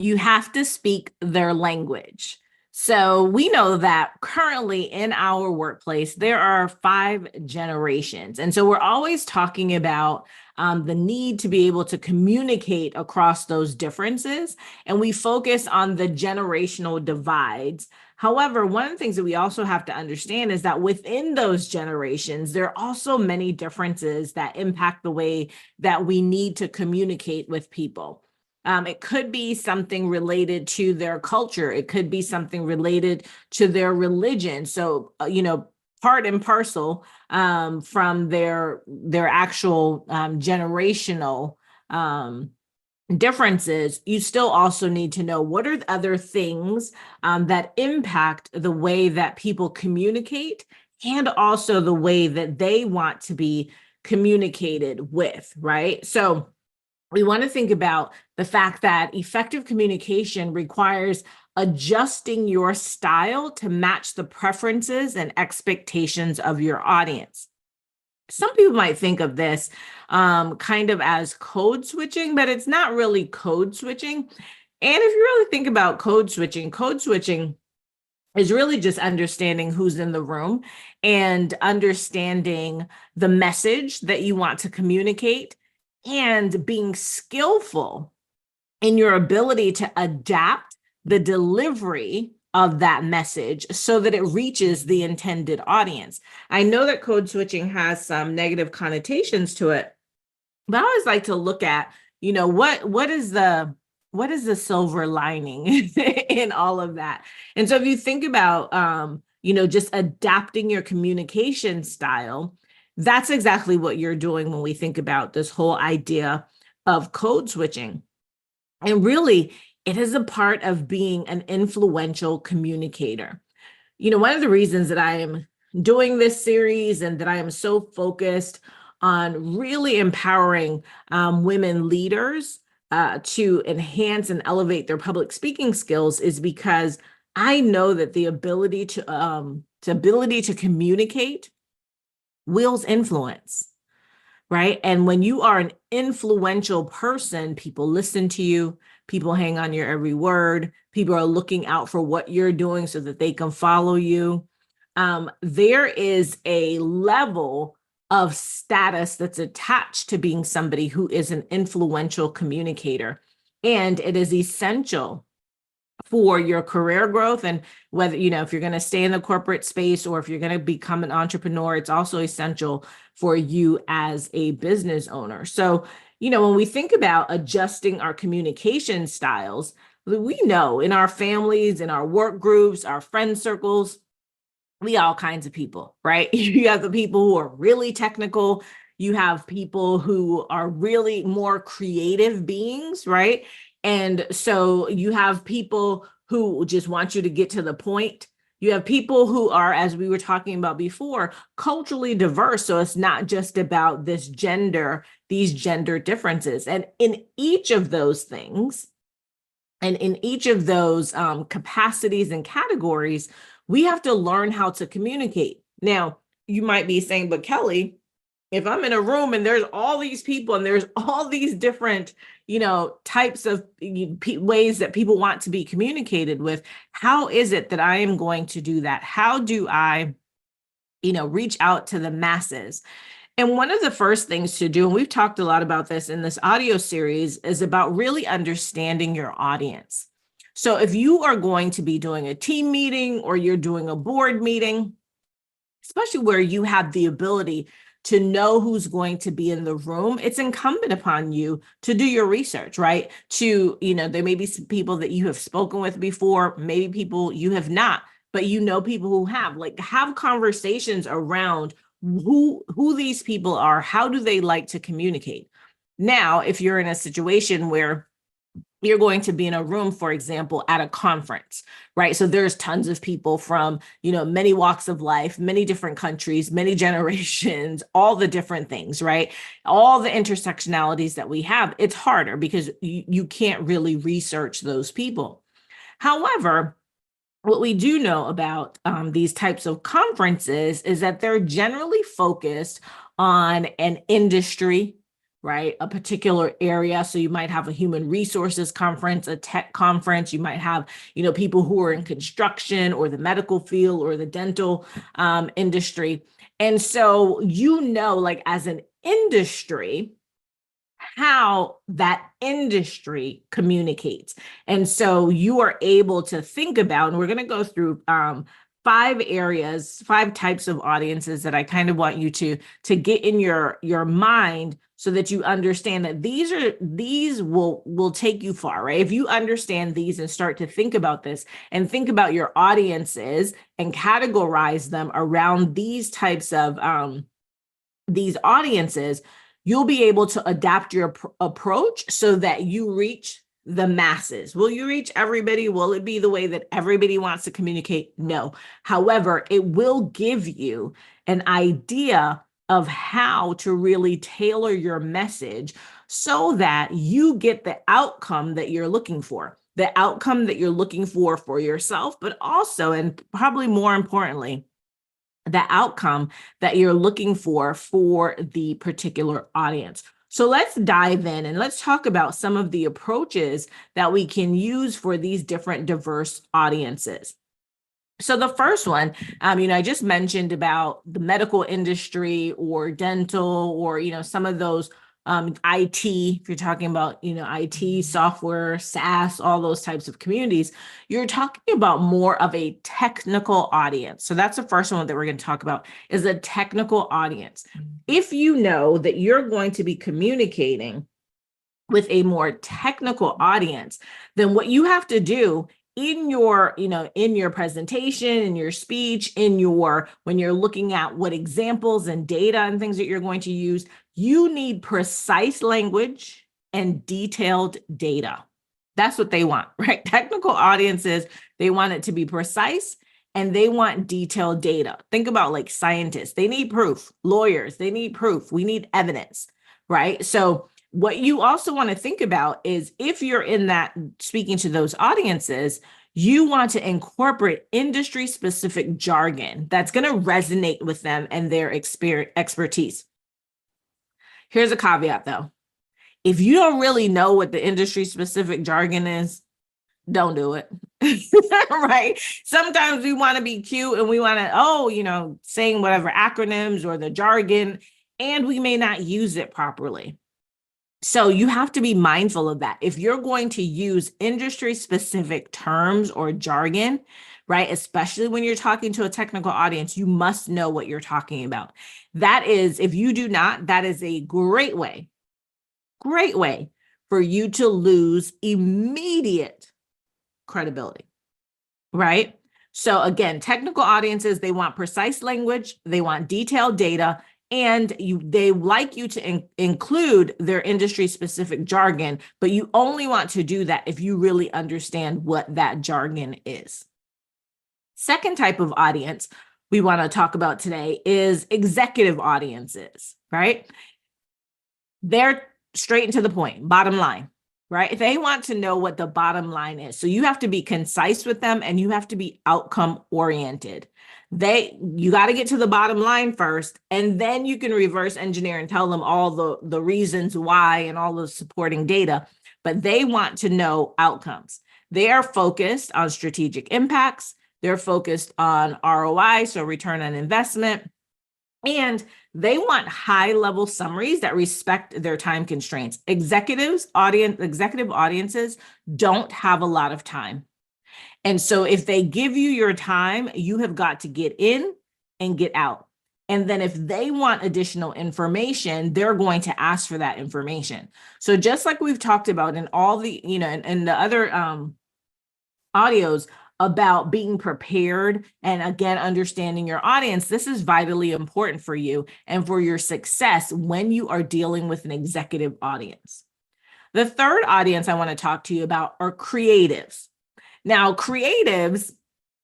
you have to speak their language. So we know that currently in our workplace, there are 5 generations. And so we're always talking about the need to be able to communicate across those differences. And we focus on the generational divides. However, one of the things that we also have to understand is that within those generations, there are also many differences that impact the way that we need to communicate with people. It could be something related to their culture. It could be something related to their religion. So, part and parcel from their actual generational differences, you still also need to know what are the other things that impact the way that people communicate and also the way that they want to be communicated with, right? So we want to think about the fact that effective communication requires adjusting your style to match the preferences and expectations of your audience. Some people might think of this kind of as code switching, but it's not really code switching. And if you really think about code switching is really just understanding who's in the room and understanding the message that you want to communicate and being skillful in your ability to adapt the delivery of that message so that it reaches the intended audience. I know that code switching has some negative connotations to it, but I always like to look at, what is the silver lining in all of that? And so if you think about just adapting your communication style, that's exactly what you're doing when we think about this whole idea of code switching. And really, it is a part of being an influential communicator. One of the reasons that I am doing this series and that I am so focused on really empowering women leaders to enhance and elevate their public speaking skills is because I know that the ability to communicate wields influence, right? And when you are an influential person, people listen to you, people hang on your every word, people are looking out for what you're doing so that they can follow you. There is a level of status that's attached to being somebody who is an influential communicator. And it is essential for your career growth, and whether if you're going to stay in the corporate space or if you're going to become an entrepreneur, it's also essential for you as a business owner. So when we think about adjusting our communication styles, we know in our families, in our work groups, our friend circles, we all kinds of people, right? You have the people who are really technical. You have people who are really more creative beings, right? And so you have people who just want you to get to the point. You have people who are, as we were talking about before, culturally diverse. So it's not just about these gender differences. And in each of those things, and in each of those capacities and categories, we have to learn how to communicate. Now, you might be saying, but Kelly, if I'm in a room and there's all these people and there's all these different, types of ways that people want to be communicated with, how is it that I am going to do that? How do I, reach out to the masses? And one of the first things to do, and we've talked a lot about this in this audio series, is about really understanding your audience. So if you are going to be doing a team meeting or you're doing a board meeting, especially where you have the ability to know who's going to be in the room, it's incumbent upon you to do your research, right? There may be some people that you have spoken with before, maybe people you have not, but people who have conversations around who these people are, how do they like to communicate. Now, if you're in a situation where you're going to be in a room, for example, at a conference, right? So there's tons of people from, many walks of life, many different countries, many generations, all the different things, right? All the intersectionalities that we have, it's harder because you can't really research those people. However, what we do know about these types of conferences is that they're generally focused on an industry, right? A particular area. So you might have a human resources conference, a tech conference. You might have, people who are in construction or the medical field or the dental industry. And so, like as an industry, how that industry communicates. And so you are able to think about, and we're going to go through 5 types of audiences that I kind of want you to get in your mind, so that you understand that these will take you far, right? If you understand these and start to think about this and think about your audiences and categorize them around these types of these audiences, you'll be able to adapt your approach so that you reach the masses. Will you reach everybody? Will it be the way that everybody wants to communicate? No. However, it will give you an idea of how to really tailor your message so that you get the outcome that you're looking for, the outcome that you're looking for yourself, but also, and probably more importantly, the outcome that you're looking for the particular audience. So let's dive in and let's talk about some of the approaches that we can use for these different diverse audiences. So the first one, I just mentioned about the medical industry or dental or, some of those IT, if you're talking about, IT, software, SaaS, all those types of communities, you're talking about more of a technical audience. So that's the first one that we're going to talk about, is a technical audience. If you know that you're going to be communicating with a more technical audience, then what you have to do in your presentation, in your speech, when you're looking at what examples and data and things that you're going to use, you need precise language and detailed data. That's what they want, right? Technical audiences, they want it to be precise and they want detailed data. Think about like scientists, they need proof. Lawyers, they need proof. We need evidence, right? So what you also want to think about is, if you're in that speaking to those audiences, you want to incorporate industry specific jargon that's going to resonate with them and their expertise. Here's a caveat though. If you don't really know what the industry specific jargon is, don't do it. Right? Sometimes we want to be cute and we want to, saying whatever acronyms or the jargon, and we may not use it properly. So you have to be mindful of that. If you're going to use industry specific terms or jargon, right, especially when you're talking to a technical audience, you must know what you're talking about. That is, if you do not, that is a great way for you to lose immediate credibility, right? So again, technical audiences, they want precise language, they want detailed data, and they like you to include their industry specific jargon, but you only want to do that if you really understand what that jargon is. Second type of audience we want to talk about today is executive audiences, right? They're straight and to the point, bottom line, right? They want to know what the bottom line is. So you have to be concise with them and you have to be outcome oriented. You got to get to the bottom line first, and then you can reverse engineer and tell them all the reasons why and all the supporting data, but they want to know outcomes. They are focused on strategic impacts. They're focused on ROI, so return on investment, and they want high-level summaries that respect their time constraints. Executive audiences don't have a lot of time. And so if they give you your time, you have got to get in and get out. And then if they want additional information, they're going to ask for that information. So just like we've talked about in all the, in the other audios about being prepared and again, understanding your audience, this is vitally important for you and for your success when you are dealing with an executive audience. The third audience I want to talk to you about are creatives. Now, creatives,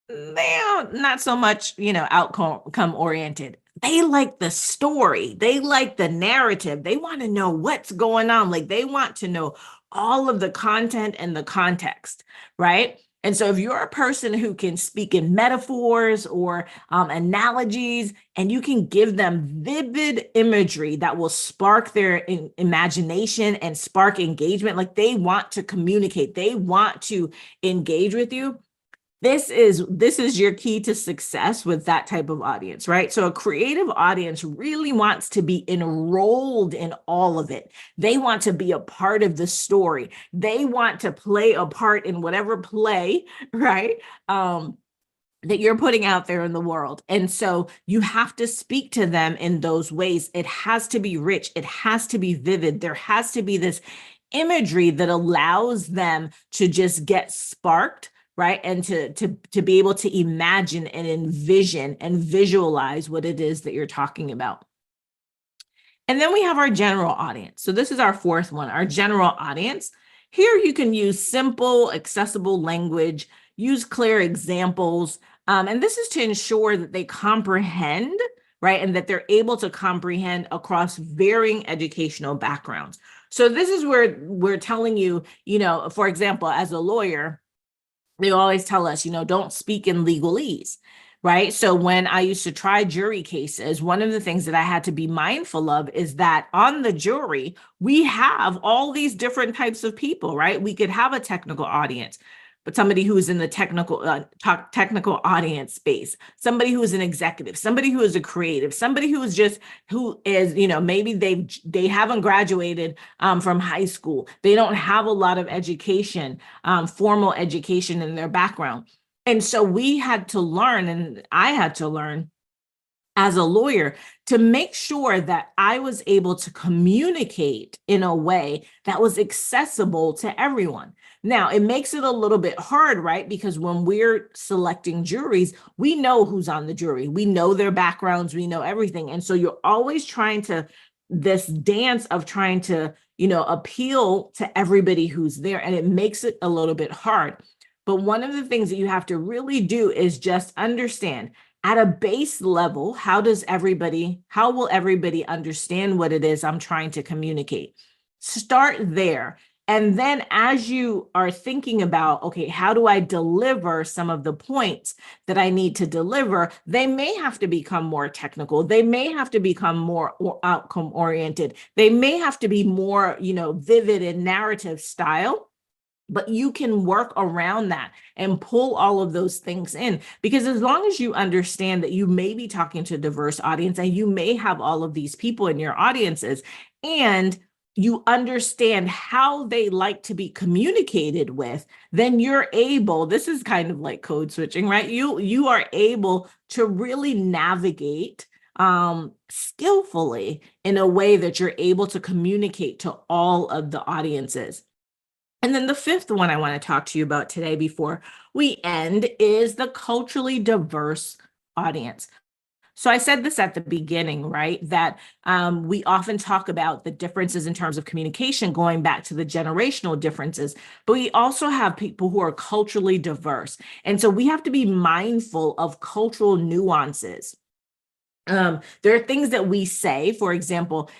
they are not so much, outcome oriented. They like the story. They like the narrative. They want to know what's going on. Like they want to know all of the content and the context, right? And so if you're a person who can speak in metaphors or analogies, and you can give them vivid imagery that will spark their imagination and spark engagement, like they want to communicate, they want to engage with you, this is your key to success with that type of audience, right? So a creative audience really wants to be enrolled in all of it. They want to be a part of the story. They want to play a part in whatever play, right? That you're putting out there in the world. And so you have to speak to them in those ways. It has to be rich. It has to be vivid. There has to be this imagery that allows them to just get sparked, right? And to be able to imagine and envision and visualize what it is that you're talking about. And then we have our general audience. So this is our fourth one, our general audience. Here you can use simple, accessible language, use clear examples. And this is to ensure that they comprehend, right? And that they're able to comprehend across varying educational backgrounds. So this is where we're telling you, for example, as a lawyer, they always tell us, don't speak in legalese, right? So when I used to try jury cases, one of the things that I had to be mindful of is that on the jury, we have all these different types of people, right? We could have a technical audience, but somebody who's in the technical audience space, somebody who is an executive, somebody who is a creative, somebody who is maybe they haven't graduated from high school. They don't have a lot of education, formal education in their background. And so we had to learn, and I had to learn as a lawyer to make sure that I was able to communicate in a way that was accessible to everyone. Now, it makes it a little bit hard, right? Because when we're selecting juries, we know who's on the jury. We know their backgrounds, we know everything. And so you're always trying to, this dance of trying to, appeal to everybody who's there. And it makes it a little bit hard. But one of the things that you have to really do is just understand at a base level, how will everybody understand what it is I'm trying to communicate? Start there. And then as you are thinking about, okay, how do I deliver some of the points that I need to deliver? They may have to become more technical. They may have to become more outcome oriented. They may have to be more, vivid in narrative style. But you can work around that and pull all of those things in, because as long as you understand that you may be talking to a diverse audience and you may have all of these people in your audiences, and you understand how they like to be communicated with, then you're able, this is kind of like code switching, right? You are able to really navigate skillfully in a way that you're able to communicate to all of the audiences. And then the fifth one I want to talk to you about today before we end is the culturally diverse audience. So I said this at the beginning, right? That we often talk about the differences in terms of communication going back to the generational differences, but we also have people who are culturally diverse. And so we have to be mindful of cultural nuances. There are things that we say, for example,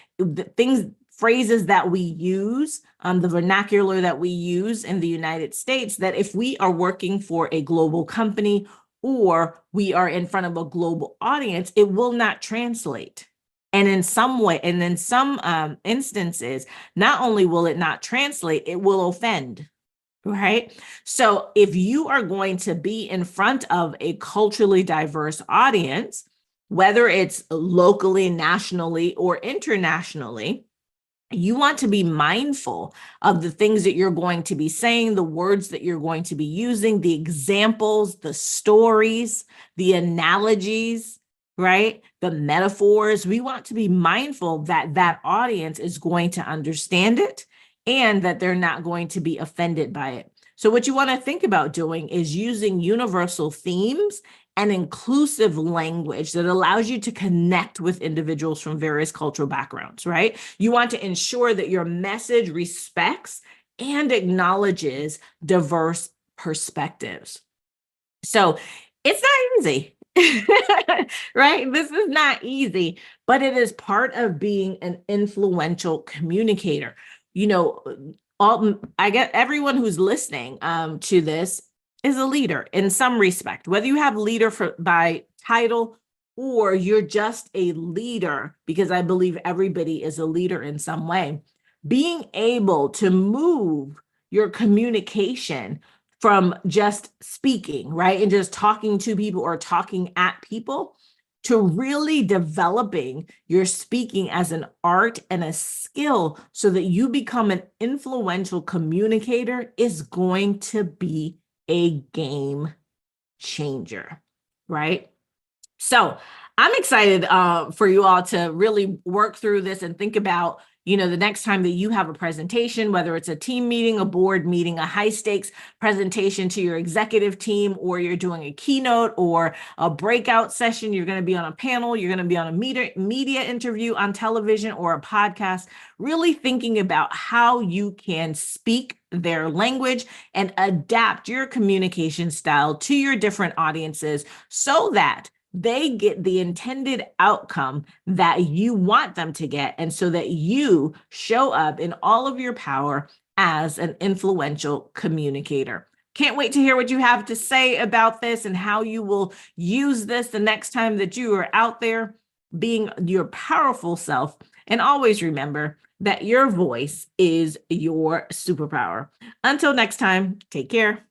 phrases that we use, the vernacular that we use in the United States, that if we are working for a global company or we are in front of a global audience, it will not translate. And in some way, and in some instances, not only will it not translate, it will offend. Right? So if you are going to be in front of a culturally diverse audience, whether it's locally, nationally, or internationally, you want to be mindful of the things that you're going to be saying, the words that you're going to be using, the examples, the stories, the analogies, right? The metaphors. We want to be mindful that that audience is going to understand it and that they're not going to be offended by it. So what you want to think about doing is using universal themes and inclusive language that allows you to connect with individuals from various cultural backgrounds, right? You want to ensure that your message respects and acknowledges diverse perspectives. So it's not easy, right? This is not easy, but it is part of being an influential communicator. I get everyone who's listening to this is a leader in some respect, whether you have leader by title or you're just a leader, because I believe everybody is a leader in some way. Being able to move your communication from just speaking, right, and just talking to people or talking at people, to really developing your speaking as an art and a skill so that you become an influential communicator is going to be a game changer, right? So I'm excited for you all to really work through this and think about, the next time that you have a presentation, whether it's a team meeting, a board meeting, a high stakes presentation to your executive team, or you're doing a keynote or a breakout session, you're going to be on a panel, you're going to be on a media interview on television or a podcast, really thinking about how you can speak their language and adapt your communication style to your different audiences so that they get the intended outcome that you want them to get, and so that you show up in all of your power as an influential communicator. Can't wait to hear what you have to say about this and how you will use this the next time that you are out there being your powerful self. And always remember that your voice is your superpower. Until next time, take care.